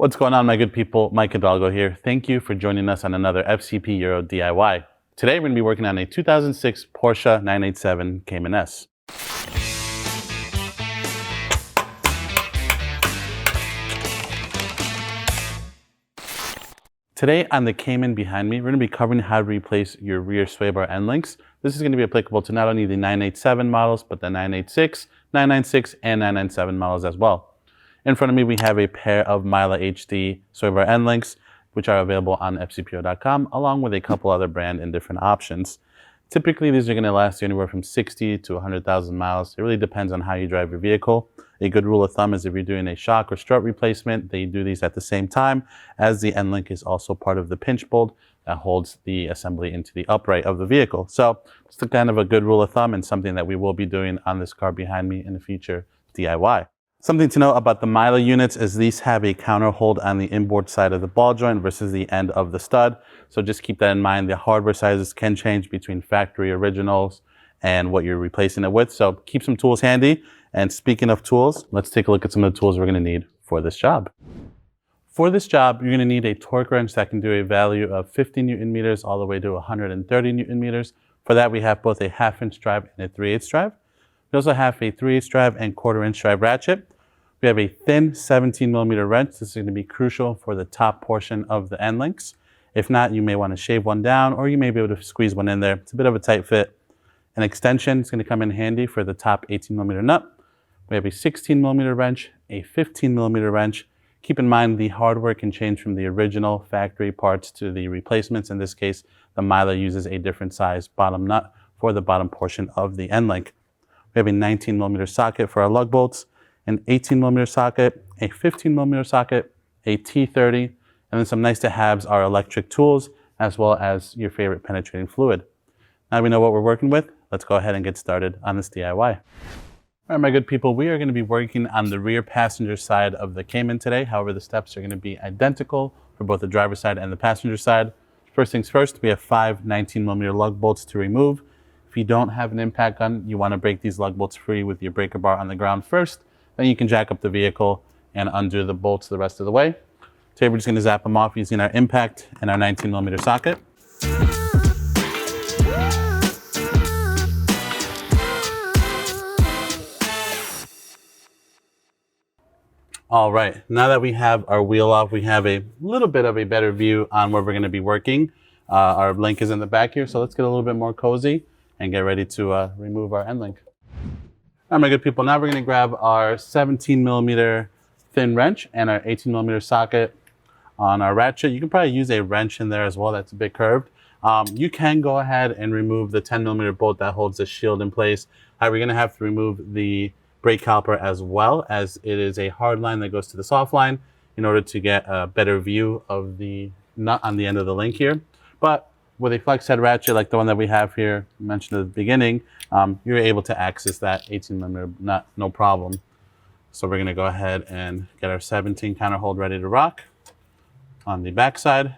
What's going on, my good people? Mike Hidalgo here. Thank you for joining us on another FCP Euro DIY. Today we're going to be working on a 2006 Porsche 987 Cayman S. Today on the Cayman behind me, we're going to be covering how to replace your rear sway bar end links. This is going to be applicable to not only the 987 models, but the 986, 996, and 997 models as well. In front of me, we have a pair of Mila HD sway bar end links, which are available on fcpo.com, along with a couple other brand and different options. Typically, these are going to last you anywhere from 60 to 100,000 miles. It really depends on how you drive your vehicle. A good rule of thumb is if you're doing a shock or strut replacement, they do these at the same time, as the end link is also part of the pinch bolt that holds the assembly into the upright of the vehicle. So it's kind of a good rule of thumb and something that we will be doing on this car behind me in the future DIY. Something to know about the Mila units is these have a counter hold on the inboard side of the ball joint versus the end of the stud. So just keep that in mind. The hardware sizes can change between factory originals and what you're replacing it with. So keep some tools handy. And speaking of tools, let's take a look at some of the tools we're going to need for this job. For this job, you're going to need a torque wrench that can do a value of 50 Newton meters all the way to 130 Newton meters. For that, we have both a 1/2 inch drive and a 3/8 drive. We also have a 3/8 drive and 1/4 inch drive ratchet. We have a thin 17 millimeter wrench. This is going to be crucial for the top portion of the end links. If not, you may want to shave one down, or you may be able to squeeze one in there. It's a bit of a tight fit. An extension is going to come in handy for the top 18 millimeter nut. We have a 16 millimeter wrench, a 15 millimeter wrench. Keep in mind the hardware can change from the original factory parts to the replacements. In this case, the Mila uses a different size bottom nut for the bottom portion of the end link. We have a 19 millimeter socket for our lug bolts, an 18 millimeter socket, a 15 millimeter socket, a T30, and then some nice to haves are electric tools, as well as your favorite penetrating fluid. Now we know what we're working with. Let's go ahead and get started on this DIY. All right, my good people, we are going to be working on the rear passenger side of the Cayman today. However, the steps are going to be identical for both the driver's side and the passenger side. First things first, we have 5 19 millimeter lug bolts to remove. If you don't have an impact gun, you want to break these lug bolts free with your breaker bar on the ground first. Then you can jack up the vehicle and undo the bolts the rest of the way. Today we're just going to zap them off using our impact and our 19 millimeter socket. All right, now that we have our wheel off, we have a little bit of a better view on where we're going to be working. Our link is in the back here, so let's get a little bit more cozy and get ready to remove our end link. All right, my good people, now we're going to grab our 17 millimeter thin wrench and our 18 millimeter socket on our ratchet. You can probably use a wrench in there as well. That's a bit curved. You can go ahead and remove the 10 millimeter bolt that holds the shield in place. However, you're going to have to remove the brake caliper as well, as it is a hard line that goes to the soft line in order to get a better view of the nut on the end of the link here. But with a flex head ratchet like the one that we have here, mentioned at the beginning, you're able to access that 18 millimeter nut, no problem. So we're gonna go ahead and get our 17 counter hold ready to rock on the back side.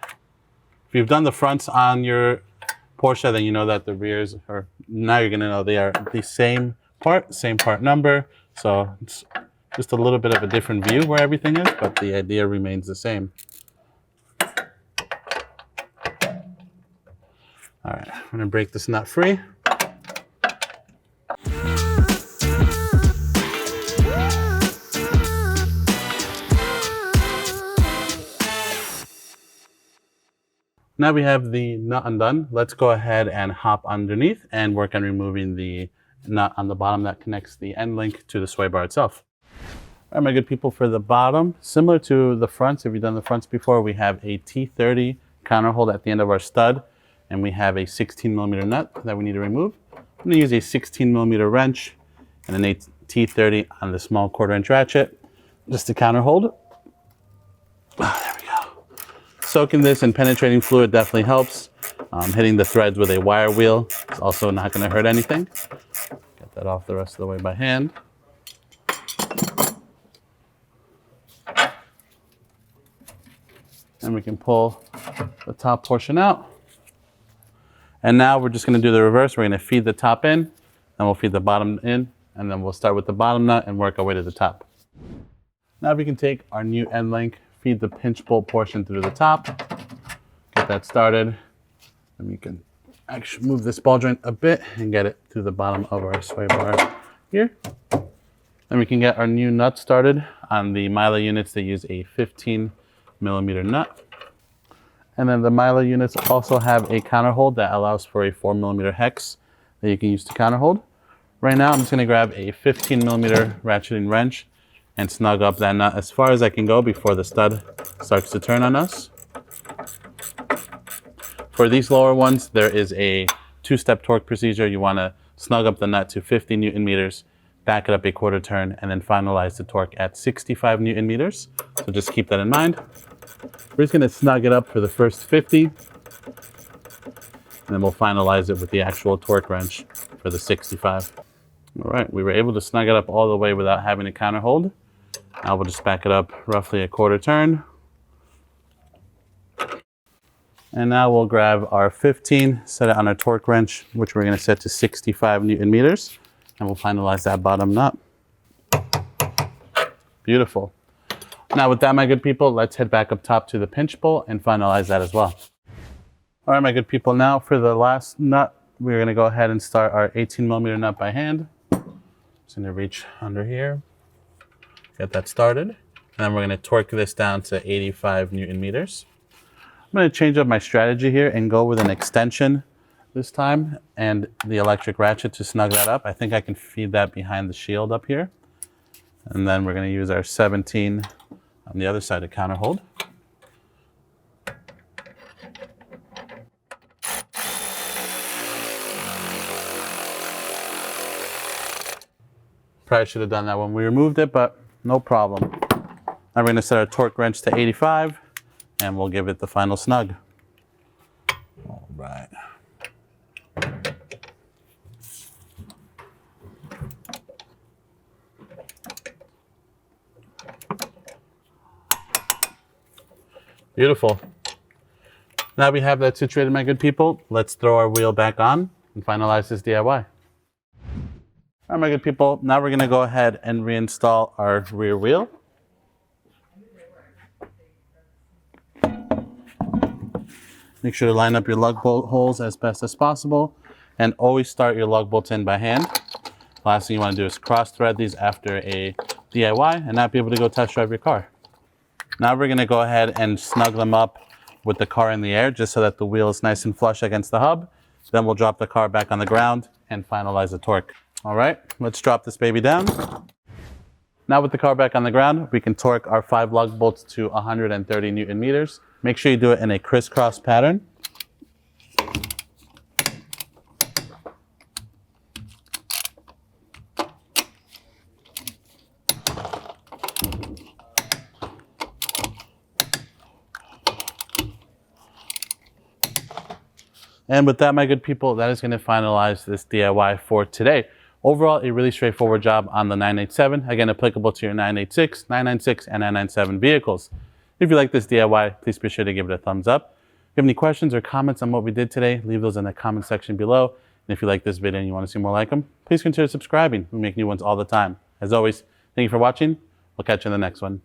If you've done the fronts on your Porsche, then you know that the rears are, now you're gonna know they are the same part number. So it's just a little bit of a different view where everything is, but the idea remains the same. All right, I'm gonna break this nut free. Now we have the nut undone. Let's go ahead and hop underneath and work on removing the nut on the bottom that connects the end link to the sway bar itself. All right, my good people, for the bottom, similar to the fronts, if you've done the fronts before, we have a T30 counter hold at the end of our stud, and we have a 16 millimeter nut that we need to remove. I'm gonna use a 16 millimeter wrench and an T30 on the small 1/4 inch ratchet, just to counter hold. There we go. Soaking this in penetrating fluid definitely helps. Hitting the threads with a wire wheel is also not gonna hurt anything. Get that off the rest of the way by hand. And we can pull the top portion out. And now we're just going to do the reverse. We're going to feed the top in, then we'll feed the bottom in, and then we'll start with the bottom nut and work our way to the top. Now we can take our new end link, feed the pinch bolt portion through the top. Get that started. And we can actually move this ball joint a bit and get it to the bottom of our sway bar here. Then we can get our new nut started on the Mila units. They use a 15mm nut. And then the Mila units also have a counter hold that allows for a 4mm hex that you can use to counter hold. Right now, I'm just gonna grab a 15mm ratcheting wrench and snug up that nut as far as I can go before the stud starts to turn on us. For these lower ones, there is a 2-step torque procedure. You wanna snug up the nut to 50 Newton meters, back it up a quarter turn, and then finalize the torque at 65 Newton meters. So just keep that in mind. We're just gonna snug it up for the first 50, and then we'll finalize it with the actual torque wrench for the 65. All right, we were able to snug it up all the way without having to counter hold. Now we'll just back it up roughly a quarter turn. And now we'll grab our 15, set it on our torque wrench, which we're gonna set to 65 Newton meters, and we'll finalize that bottom nut. Beautiful. Now with that, my good people, let's head back up top to the pinch bolt and finalize that as well. All right, my good people, now for the last nut, we're gonna go ahead and start our 18mm nut by hand. Just gonna reach under here, get that started, and then we're gonna torque this down to 85 Newton meters. I'm gonna change up my strategy here and go with an extension this time and the electric ratchet to snug that up. I think I can feed that behind the shield up here. And then we're gonna use our 17 on the other side to counter hold. Probably should have done that when we removed it, but no problem. Now we're gonna set our torque wrench to 85 and we'll give it the final snug. All right. Beautiful. Now we have that situated, my good people. Let's throw our wheel back on and finalize this DIY. All right, my good people. Now we're gonna go ahead and reinstall our rear wheel. Make sure to line up your lug bolt holes as best as possible and always start your lug bolts in by hand. Last thing you wanna do is cross thread these after a DIY and not be able to go test drive your car. Now we're gonna go ahead and snug them up with the car in the air just so that the wheel is nice and flush against the hub. Then we'll drop the car back on the ground and finalize the torque. All right, let's drop this baby down. Now with the car back on the ground, we can torque our 5 lug bolts to 130 Newton meters. Make sure you do it in a crisscross pattern. And with that, my good people, that is going to finalize this DIY for today. Overall, a really straightforward job on the 987. Again, applicable to your 986, 996, and 997 vehicles. If you like this DIY, please be sure to give it a thumbs up. If you have any questions or comments on what we did today, leave those in the comment section below. And if you like this video and you want to see more like them, please consider subscribing. We make new ones all the time. As always, thank you for watching. We'll catch you in the next one.